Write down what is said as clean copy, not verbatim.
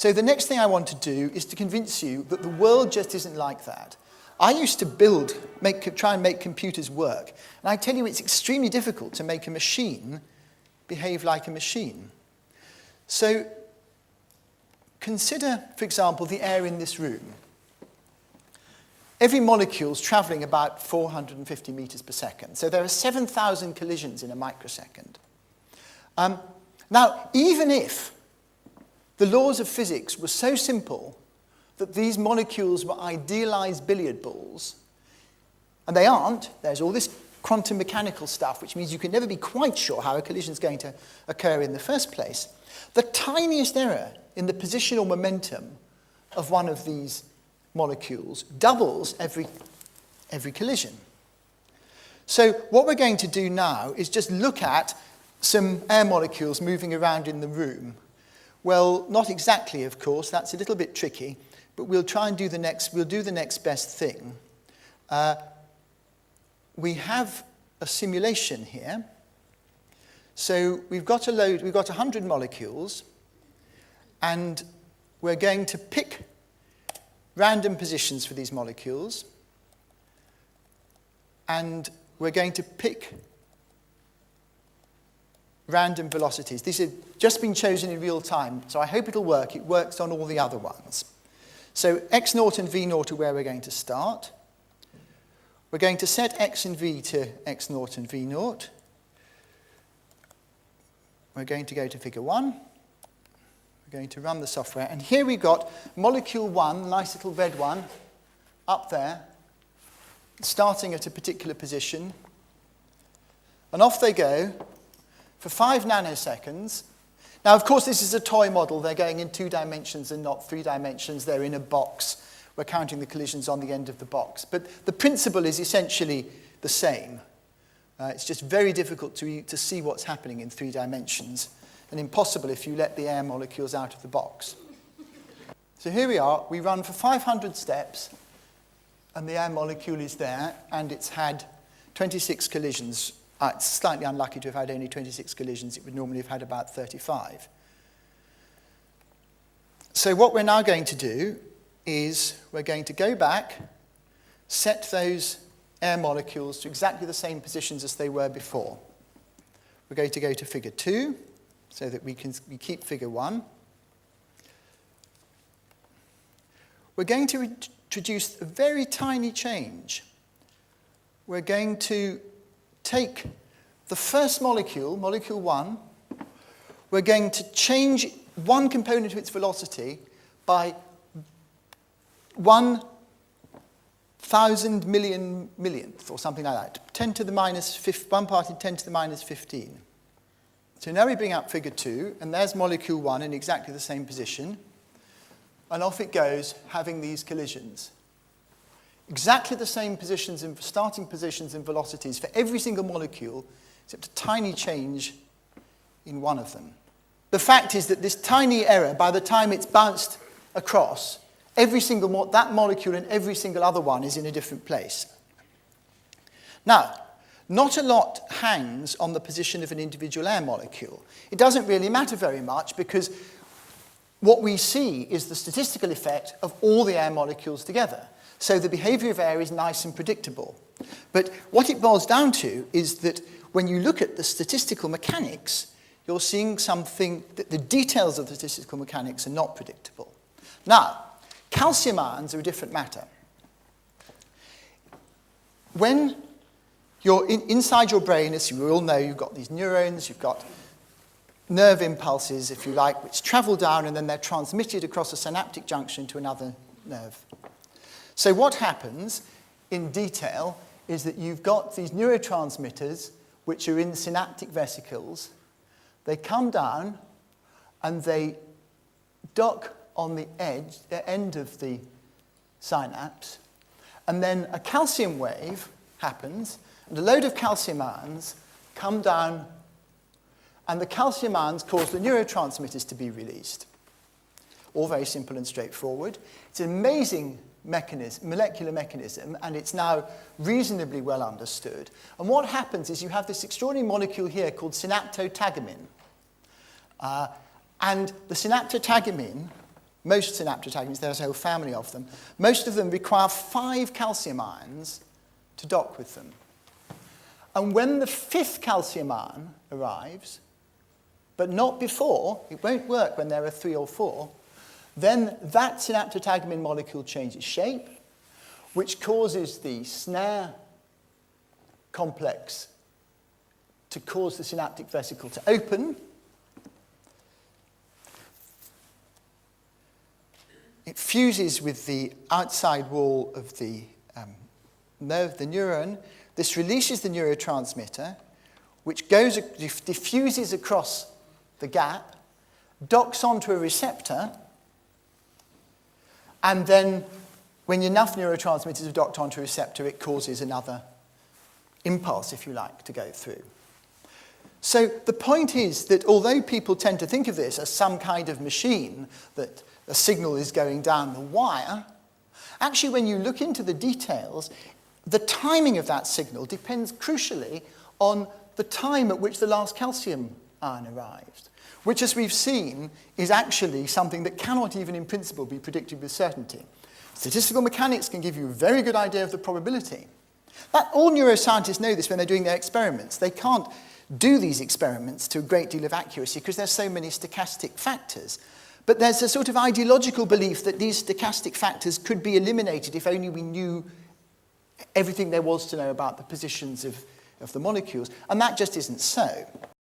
So the next thing I want to do is to convince you that the world just isn't like that. I used to try and make computers work, and I tell you it's extremely difficult to make a machine behave like a machine. So consider, for example, the air in this room. Every molecule is traveling about 450 meters per second. So there are 7,000 collisions in a microsecond. Now, even if the laws of physics were so simple that these molecules were idealized billiard balls, and they aren't, there's all this quantum mechanical stuff, which means you can never be quite sure how a collision is going to occur in the first place. The tiniest error in the positional momentum of one of these molecules doubles every collision. So what we're going to do now is just look at some air molecules moving around in the room. Well, not exactly, of course. That's a little bit tricky, but we'll try and do the next best thing. We have a simulation here. So we've got 100 molecules, and we're going to pick random positions for these molecules, and we're going to pick random velocities. These have just been chosen in real time, so I hope it'll work. It works on all the other ones. So x naught and v naught are where we're going to start. We're going to set x and v to x naught and v naught. We're going to go to figure 1. We're going to run the software. And here we've got molecule 1, nice little red one, up there, starting at a particular position. And off they go for 5 nanoseconds. Now, of course, this is a toy model. They're going in 2 dimensions and not 3 dimensions. They're in a box. We're counting the collisions on the end of the box. But the principle is essentially the same. It's just very difficult to see what's happening in 3 dimensions, and impossible if you let the air molecules out of the box. So here we are. We run for 500 steps, and the air molecule is there, and it's had 26 collisions. It's slightly unlucky to have had only 26 collisions. It would normally have had about 35. So what we're now going to do is we're going to go back, set those air molecules to exactly the same positions as they were before. We're going to go to figure 2 so that we keep figure 1. We're going to introduce a very tiny change. We're going to take the first molecule, molecule 1, we're going to change one component of its velocity by 1,000 millionth, or something like that. 1 part in 10 to the minus 15. So now we bring up figure 2, and there's molecule 1 in exactly the same position. And off it goes, having these collisions. Exactly the same positions and starting positions and velocities for every single molecule, except a tiny change in one of them. The fact is that this tiny error, by the time it's bounced across, that molecule and every single other one is in a different place. Now, not a lot hangs on the position of an individual air molecule. It doesn't really matter very much because what we see is the statistical effect of all the air molecules together. So the behavior of air is nice and predictable. But what it boils down to is that when you look at the statistical mechanics, you're seeing something that the details of the statistical mechanics are not predictable. Now, calcium ions are a different matter. When you're inside your brain, as you all know, you've got these neurons, you've got nerve impulses, if you like, which travel down and then they're transmitted across a synaptic junction to another nerve. So what happens in detail is that you've got these neurotransmitters which are in synaptic vesicles. They come down and they dock on the end of the synapse, and then a calcium wave happens, and a load of calcium ions come down, and the calcium ions cause the neurotransmitters to be released. All very simple and straightforward. It's an amazing molecular mechanism, and it's now reasonably well understood. And what happens is you have this extraordinary molecule here called synaptotagamin. And the synaptotagamin most synaptotagonists, there's a whole family of them, most of them require 5 calcium ions to dock with them. And when the 5th calcium ion arrives, but not before, it won't work when there are 3 or 4, then that synaptotagmin molecule changes shape, which causes the snare complex to cause the synaptic vesicle to open. It fuses with the outside wall of the nerve, the neuron. This releases the neurotransmitter, which diffuses across the gap, docks onto a receptor, and then when enough neurotransmitters are docked onto a receptor, it causes another impulse, if you like, to go through. So the point is that although people tend to think of this as some kind of machine, that a signal is going down the wire, actually when you look into the details, the timing of that signal depends crucially on the time at which the last calcium ion arrived, which, as we've seen, is actually something that cannot even in principle be predicted with certainty. Statistical mechanics can give you a very good idea of the probability. All neuroscientists know this when they're doing their experiments. They can't do these experiments to a great deal of accuracy because there's so many stochastic factors. But there's a sort of ideological belief that these stochastic factors could be eliminated if only we knew everything there was to know about the positions of the molecules. And that just isn't so.